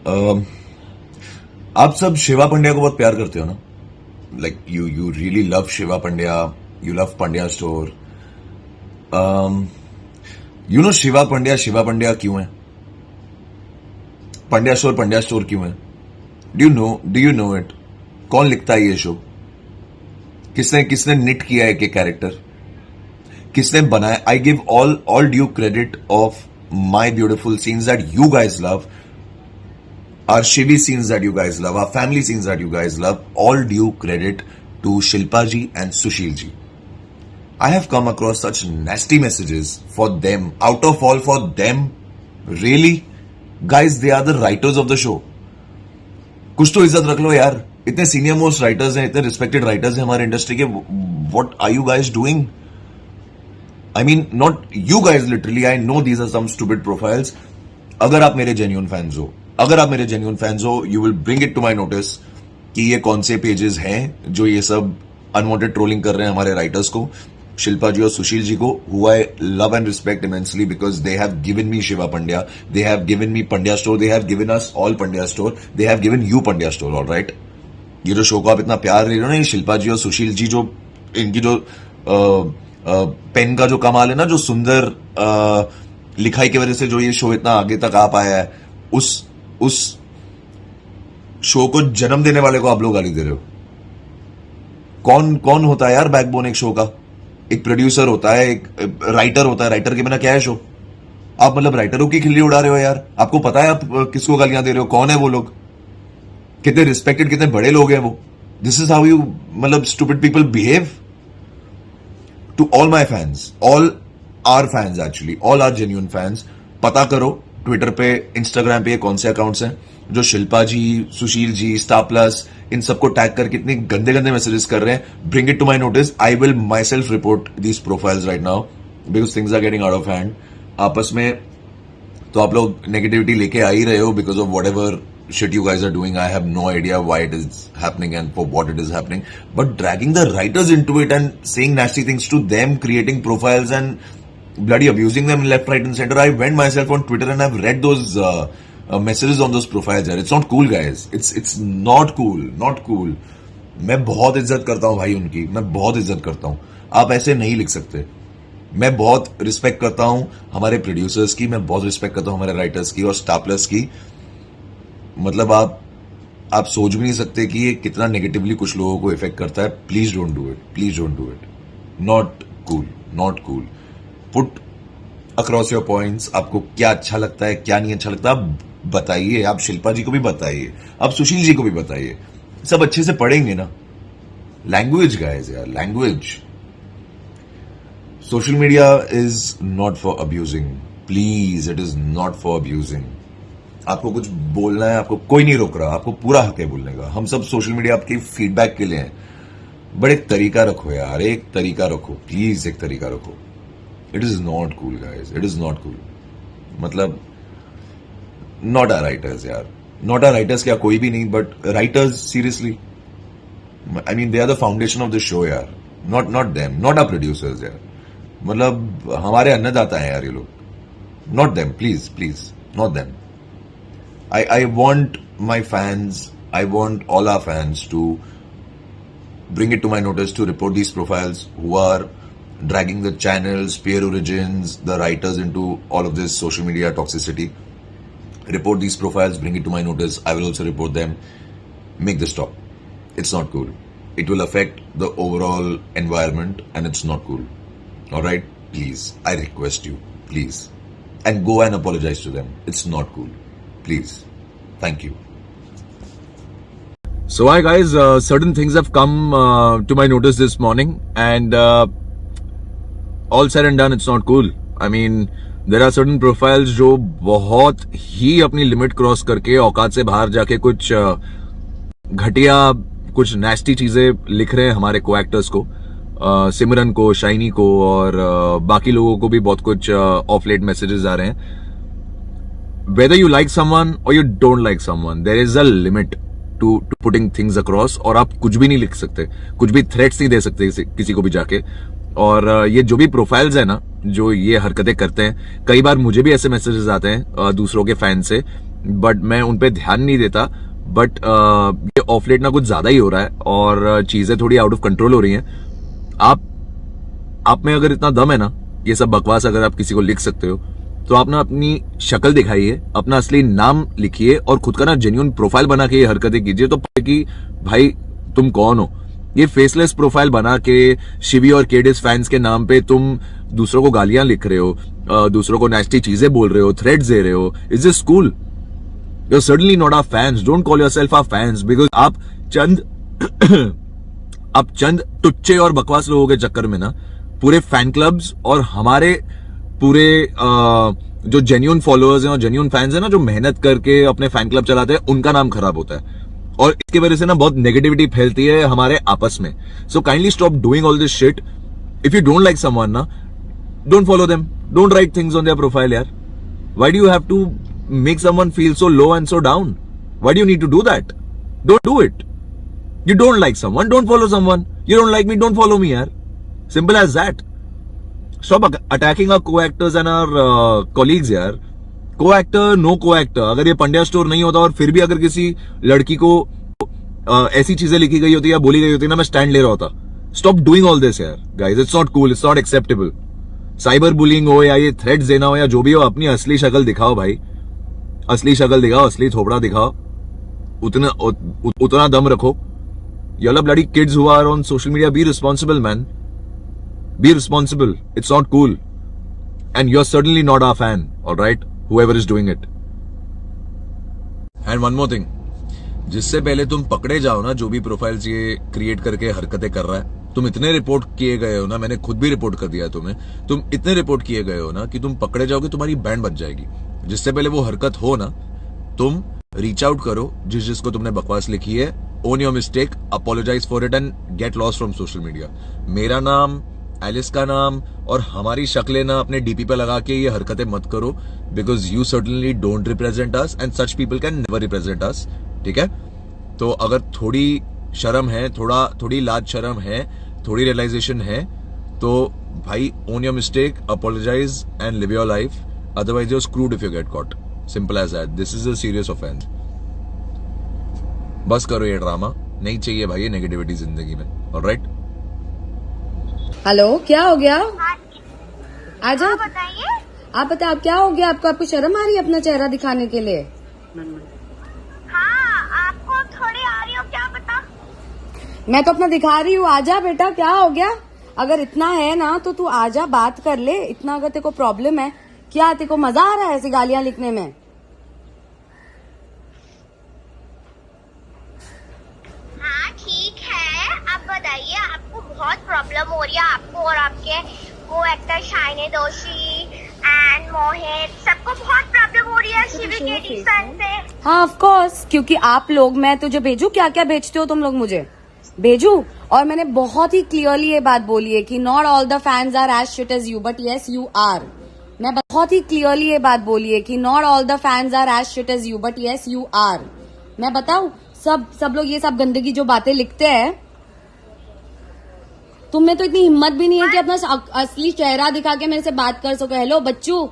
अम, आप सब शिवा पंड्या को बहुत प्यार करते हो ना? Like you really love Shiva Pandya, you love Pandya store. You know Shiva Pandya क्यों है? पंड्या स्टोर क्यों है? Do you know it? कौन लिखता है ये शो? किसने किसने निट किया है कि कैरेक्टर? किसने बनाया? I give all due credit of my beautiful scenes that you guys love, our Shivi scenes that you guys love, our family scenes that you guys love, all due credit to Shilpa ji and Sushil ji. I have come across such nasty messages for them, out of all for them. Really? Guys, they are the writers of the show. कुछ तो इज्जत रख लो यार. इतने senior most writers हैं, इतने respected writers हैं हमारे इंडस्ट्री के. What are you guys doing? I mean, not you guys literally. I know these are some stupid profiles. अगर आप मेरे genuine fans हो, you will bring it to my notice कि ये कौन से पेजेस हैं जो ये सब अनवांटेड ट्रोलिंग कर रहे हैं हमारे राइटर्स को, शिल्पा जी और सुशील जी को, who I love and respect immensely because they have given me Shiva Pandya, they have given me Pandya Store, they have given us all Pandya Store, they have given you Pandya Store, all right? ये जो show को आप इतना प्यार दे रहे हो ना, ये शिल्पा जी और सुशील जी, जो इनकी जो पेन का जो कमाल है ना, जो सुंदर लिखाई की वजह से जो ये शो इतना आगे तक आ पाया है, उस शो को जन्म देने वाले को आप लोग गाली दे रहे हो. कौन होता है यार बैकबोन एक शो का? एक प्रोड्यूसर होता है, एक राइटर होता है. राइटर के बिना क्या है शो? आप मतलब राइटरों की खिल्ली उड़ा रहे हो यार. आपको पता है आप किसको गालियां दे रहे हो? कौन है वो लोग? कितने रिस्पेक्टेड, कितने बड़े लोग हैं वो. दिस इज हाउ यू मतलब stupid people behave. To all my fans, all are fans, actually all are genuine fans, पता करो ट्विटर पे, इंस्टाग्राम पे कौन से अकाउंट्स हैं जो शिल्पा जी, सुशील जी, स्टार प्लस, इन सबको टैग करके इतने गंदे गंदे मैसेजेस कर रहे हैं. Bring it to my notice. I will myself report these profiles right now because things are getting out of hand. आपस में तो आप लोग नेगेटिविटी लेके आ ही रहे हो because of what ever shit you guys are doing. I have no idea why it is happening and for what it is happening, but dragging the writers into it and saying nasty things to them, creating profiles and bloody abusing them left, right and center. I went myself on Twitter and I've read those messages on those profiles. It's not cool, guys. It's not cool. Not cool. मैं बहुत इज्जत करता हूं भाई उनकी, मैं बहुत इज्जत करता हूं. आप ऐसे नहीं लिख सकते. मैं बहुत रिस्पेक्ट करता हूं हमारे प्रोड्यूसर्स की, मैं बहुत रिस्पेक्ट करता हूं हमारे राइटर्स की और स्टार प्लस की. मतलब आप सोच भी नहीं सकते कि ये कितना नेगेटिवली कुछ लोगों को इफेक्ट करता है. Please don't do it. Please don't do it. Not cool. Not cool. Put across your points. आपको क्या अच्छा लगता है, क्या नहीं अच्छा लगता, आप बताइए. आप शिल्पा जी को भी बताइए, आप सुशील जी को भी बताइए. सब अच्छे से पढ़ेंगे ना. लैंग्वेज गाइस यार, language. Social media is not for abusing. Please, it is not for abusing. आपको कुछ बोलना है, आपको कोई नहीं रोक रहा, आपको पूरा हक है बोलने का. हम सब सोशल मीडिया आपकी फीडबैक के लिए हैं. बट एक तरीका रखो यार, एक तरीका रखो प्लीज, एक तरीका रखो. It is not cool guys, it is not cool. मतलब नॉट आर राइटर्स यार, नॉट आर राइटर्स. क्या कोई भी नहीं, but writers seriously, I mean they are the foundation of the show यार. Not them, not our producers यार. मतलब हमारे अन्नदाता है यार ये लोग. Not them, please please, not them. I want my fans, I want all our fans to bring it to my notice to report these profiles who are dragging the channels, Peer Origins, the writers into all of this social media toxicity. Report these profiles, bring it to my notice. I will also report them. Make this stop. It's not cool. It will affect the overall environment and it's not cool. Alright? Please, I request you, please. And go and apologize to them. It's not cool. Please. Thank you. So hi guys, certain things have come to my notice this morning and all said and done, it's not cool. I mean, there are certain profiles जो बहुत ही अपनी limit cross करके औकात से बाहर जाके कुछ घटिया, कुछ नेस्टी चीजें लिख रहे हैं हमारे को एक्टर्स को, सिमरन को, शाइनी को और बाकी लोगों को भी बहुत कुछ ऑफ लेट मैसेजेस आ रहे हैं. Whether you like someone or you don't like someone, there is a limit to putting things across. और आप कुछ भी नहीं लिख सकते, कुछ भी थ्रेट्स नहीं दे सकते किसी को भी जाके. और ये जो भी प्रोफाइल्स है ना, जो ये हरकतें करते हैं, कई बार मुझे भी ऐसे मैसेजेस आते हैं दूसरों के फैन से बट मैं उन पे ध्यान नहीं देता। बट ये ऑफ लेट ना कुछ ज्यादा ही हो रहा है और चीजें थोड़ी आउट ऑफ कंट्रोल हो रही हैं। आप में अगर इतना दम है ना, ये सब बकवास अगर आप किसी को लिख सकते हो, तो आप ना अपनी शक्ल दिखाइए, अपना असली नाम लिखिए और खुद का ना जेन्युइन प्रोफाइल बना के ये हरकतें कीजिए, तो पता कि भाई तुम कौन हो। ये फेसलेस प्रोफाइल बना के शिवी और केडिस फैंस के नाम पे तुम दूसरों को गालियां लिख रहे हो, दूसरों को नेस्टी चीजें बोल रहे हो, थ्रेड्स दे रहे हो। Is this cool? You're certainly not our fans. Don't call yourself our fans because आप चंद टुच्चे और बकवास लोगों के चक्कर में ना पूरे फैन क्लब्स और हमारे पूरे जो जेन्युइन फॉलोअर्स हैं और जेन्युइन फैंस हैं ना, जो मेहनत करके अपने फैन क्लब चलाते हैं, उनका नाम खराब होता है और इसकी वजह से ना बहुत नेगेटिविटी फैलती है हमारे आपस में। So kindly stop doing all this shit. If you don't like someone ना, don't follow them, don't write things on their profile यार। Why do you have to make someone feel so low and so down? Why do you need to do that? Don't do it. You don't like someone, don't follow someone. You don't like me, don't follow me, yaar. Simple as that. Stop attacking our co-actors and our colleagues, yaar. Co-actor, no co-actor. अगर ये Pandya store नहीं होता और फिर भी अगर किसी लड़की को ऐसी चीजें लिखी गई होती या बोली गई होती ना, मैं स्टैंड ले रहा होता। Stop doing all this, यार. Guys, it's not cool, it's not acceptable. Cyber bullying हो या ये थ्रेड्स देना हो या जो भी हो, अपनी असली शक्ल दिखाओ भाई। असली शक्ल दिखाओ, असली थोपड़ा दिखाओ, उतना दम रखो। You all bloody kids who are on social media, be responsible, man. Be responsible. It's not cool. And you're certainly not our fan, alright? Whoever is doing it. And one more thing. जिससे पहले तुम पकड़े जाओ ना, जो भी profiles ये create करके हरकतें कर रहा है, तुम इतने रिपोर्ट किए गए हो ना, मैंने खुद भी रिपोर्ट कर दिया तुम्हें, तुम इतने रिपोर्ट किए गए हो ना कि तुम पकड़े जाओगे, तुम्हारी बैंड बच जाएगी। जिससे पहले वो हरकत हो ना, तुम रीच आउट करो जिसको तुमने बकवास लिखी है, own your mistake, apologise for it and get lost from social media. मेरा नाम, एलिस का नाम और हमारी शक्लें ना अपने डीपी पे लगा के ये हरकतें मत करो, because you certainly don't represent us and such people can never represent us. ठीक है, तो अगर थोड़ी शर्म है, थोड़ी लाज शर्म है, थोड़ी रियलाइजेशन है, तो भाई own your mistake, apologise and live your life, otherwise you're screwed if you get caught. Simple as that. This is a serious offense. बस करो ये ड्रामा, नहीं चाहिए भाई ये नेगेटिविटी जिंदगी में। ऑलराइट? हेलो, क्या हो गया? आजा, हाँ, बताइए। आप बताओ क्या हो गया आपको शर्म आ रही है अपना चेहरा दिखाने के लिए? हाँ, आपको थोड़ी आ रही हो, क्या बता? मैं तो अपना दिखा रही हूँ। आजा बेटा, क्या हो गया? अगर इतना है ना तो तू आजा, बात कर ले। इतना अगर तेरे को प्रॉब्लम है, क्या तेरे को मजा आ रहा है ऐसी गालियां लिखने में? हाँ ठीक है, आप बताइए, आपको बहुत प्रॉब्लम हो रही है, आपको और आपके को एक्टर शाइनी दोषी एंड मोहित, सबको बहुत प्रॉब्लम हो रही है शिवी केडी फैन से। हाँ ऑफ कोर्स, क्योंकि आप लोग, मैं तुझे भेजू क्या क्या बेचते हो तुम लोग, मुझे भेजू। और मैंने बहुत ही क्लियरली ये बात बोली है कि not all the fans are as shit as you, but yes you are. मैं बहुत ही क्लियरली ये बात बोली है कि not all the fans are as shit as you, but yes you are. मैं बताऊं, सब लोग ये सब गंदगी जो बातें लिखते हैं, तुम में तो इतनी हिम्मत भी नहीं है कि अपना असली चेहरा दिखा के मेरे से बात कर सको। हेलो बच्चू,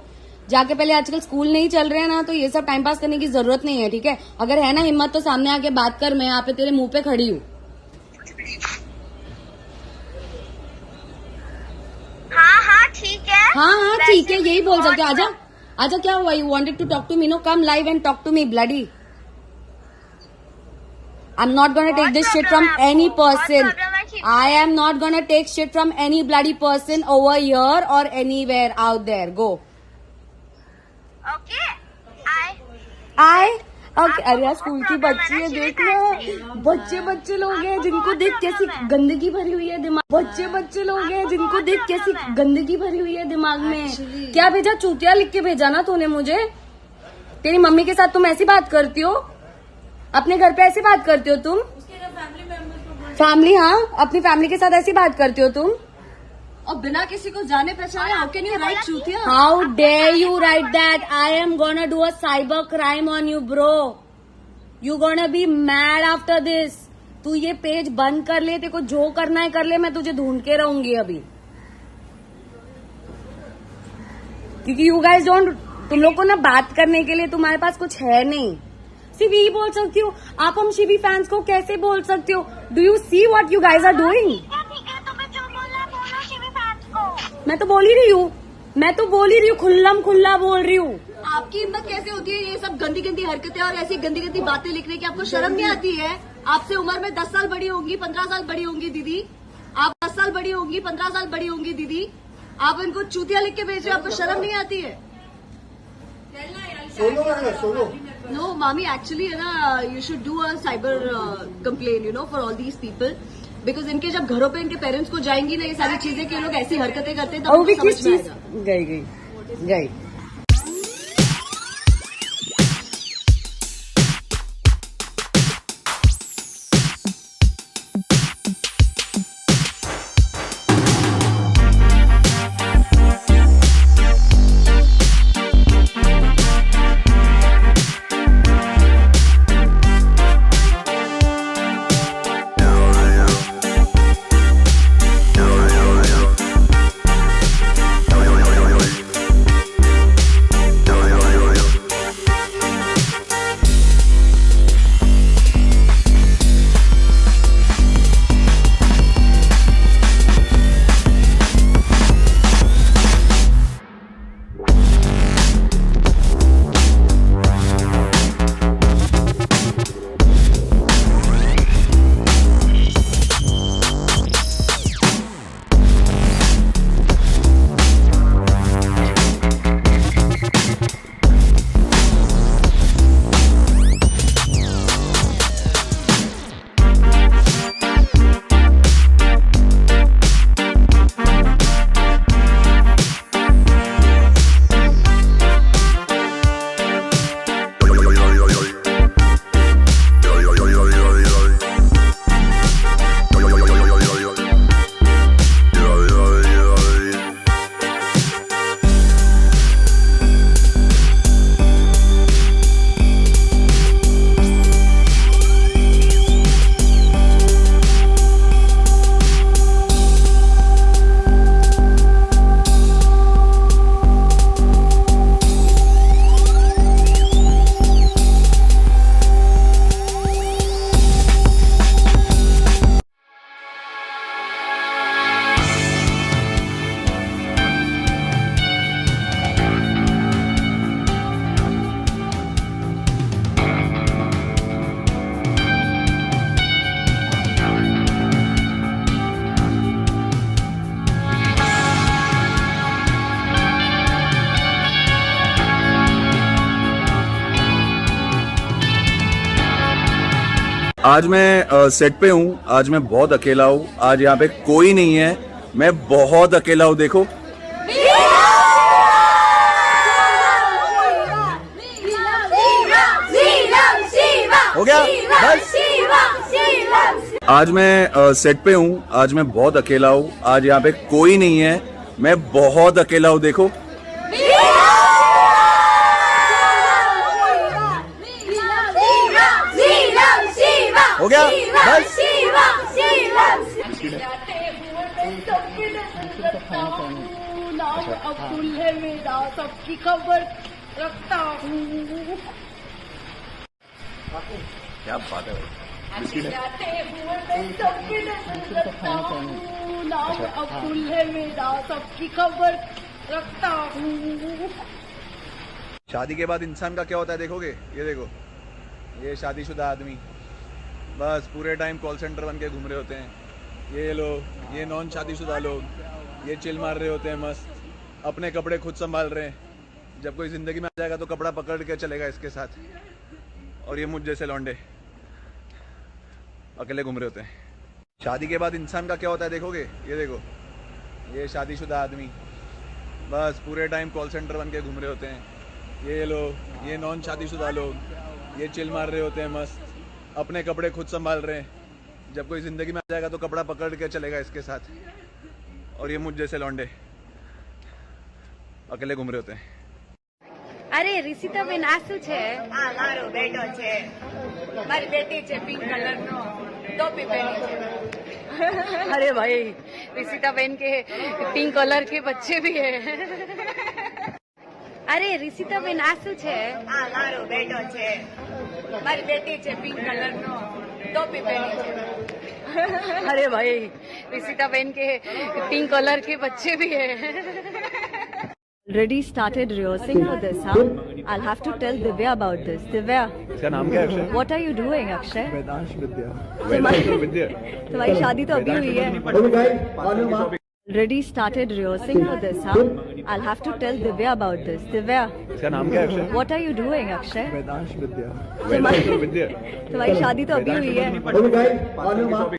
जाके पहले, आजकल स्कूल नहीं चल रहे हैं ना, तो ये सब टाइम पास करने की जरूरत नहीं है, ठीक है? अगर है ना हिम्मत तो सामने आके बात कर, मैं यहाँ पे तेरे मुंह पे खड़ी हूँ। हाँ ठीक है। हाँ ठीक है, यही बोल सकते हो। आजा आजा, क्या हुआ? You wanted to talk to me? No, come live and talk to me bloody. I am not gonna take this shit from any person. I am not gonna take shit from any bloody person over here or anywhere out there. Go. Okay. Okay. अरे यार, school की बच्ची है, देख लो। बच्चे लोग हैं जिनको देख कैसी गंदगी भरी हुई है दिमाग। बच्चे लोग हैं जिनको देख कैसी गंदगी भरी हुई है दिमाग में। क्या भेजा? चूतिया लिख के भेजा ना तूने मुझे। तेरी मम्मी के साथ तुम ऐसी बात करती हो? अपने घर पे ऐसी बात करती हो तुम? फैमिली, हाँ, अपनी फैमिली के साथ ऐसी बात करती हो तुम? और बिना किसी को जाने पहचाने हाउ कैन यू राइट चूतिया? How dare you write that? I am gonna do a cyber crime on you bro. You gonna be mad after this. तू ये पेज बंद कर ले, तेरे को जो करना है कर ले, मैं तुझे ढूंढ के रहूंगी अभी। क्योंकि यू गाइज डोंट तुम लोग को ना बात करने के लिए तुम्हारे पास कुछ है नहीं, सिर्फ यही बोल सकती हो। आप हम शिवी फैंस को कैसे बोल सकते हो? Do you see what you guys are doing? ठीक है, तुम्हें जो बोलना है बोलो शिवी फैंस को। मैं तो बोल ही रही हूँ, मैं तो बोल ही रही हूँ, खुल्लम खुल्ला बोल रही हूँ। आपकी हिम्मत कैसे होती है ये सब गंदी गंदी हरकतें और ऐसी गंदी गंदी बातें लिखने की? आपको शर्म नहीं आती है? आपसे उम्र में 10 साल बड़ी होंगी, 15 साल बड़ी होंगी दीदी। आप 10 साल बड़ी होंगी, 15 साल बड़ी होंगी दीदी। आप इनको चूतिया लिख के भेज रहे हो, आपको शर्म नहीं आती है? नो मामी, एक्चुअली है ना, you should do a cyber complain, you know, for all these people, because इनके जब घरों पे इनके पेरेंट्स को जाएंगी ना ये सारी चीजें कि ये लोग ऐसी हरकतें करते हैं तब और वो भी उनको किस समझ में चीज आएगा। गई। आज मैं सेट पे हूँ, आज मैं बहुत अकेला हूँ, आज यहाँ पे कोई नहीं है, मैं बहुत अकेला हूँ। देखो हो गया बस। आज मैं सेट पे हूँ, आज मैं बहुत अकेला हूँ, आज यहाँ पे कोई नहीं है, मैं बहुत अकेला हूँ। देखो हो गया बस। अब्दुल है मेरा, सबकी खबर रखता हूँ। क्या बात है नाम अब्दुल है मेरा, सबकी खबर रखता हूँ। शादी के बाद इंसान का क्या होता है देखोगे? ये देखो, ये शादीशुदा आदमी बस पूरे टाइम कॉल सेंटर बन के घूम रहे होते हैं। ये लोग, ये नॉन शादीशुदा लोग, ये चिल मार रहे होते हैं, मस्त अपने कपड़े खुद संभाल रहे हैं। जब कोई जिंदगी में आ जाएगा तो कपड़ा पकड़ के चलेगा इसके साथ। और ये मुझ जैसे लौंडे अकेले घूम रहे होते हैं। शादी के बाद इंसान का क्या होता है देखोगे? ये देखो, ये शादीशुदा आदमी बस पूरे टाइम कॉल सेंटर बन के घूम रहे होते हैं। ये लोग, ये नॉन शादीशुदा लोग, ये चिल मार रहे होते हैं, मस्त अपने कपड़े खुद संभाल रहे हैं। जब कोई जिंदगी में आ जाएगा तो कपड़ा पकड़ के चलेगा इसके साथ। और ये मुझ जैसे लौंडे अकेले घूम रहे होते हैं। અરે રિષિતા બેન આ શું છે? આ મારો બેટો છે, મારી બેટી છે, પિંક કલરનો ટોપી પહેરી છે। अरे भाई ऋषिता बहन के पिंक कलर के बच्चे भी है। અરે રિષિતા બેન આ શું છે? આ મારો બેટો છે, મારી બેટી છે, પિંક કલર નો ટોપી પહેરી છે. अरे भाई ऋषिता बहन के पिंक कलर के बच्चे भी है. Already started rehearsing for this, huh? I'll have to tell Divya about this. Divya, इसका नाम क्या है Akshay? what are you doing, Akshay? Vedansh विद्या। तुम्हारी तुम्हारी शादी तो अभी हुई है. Already started rehearsing for this, huh? I'll have to tell Divya about this. Divya, इसका नाम क्या है Akshay? what are you doing, Akshay? Vedansh विद्या। तुम्हारी तुम्हारी शादी तो अभी हुई है.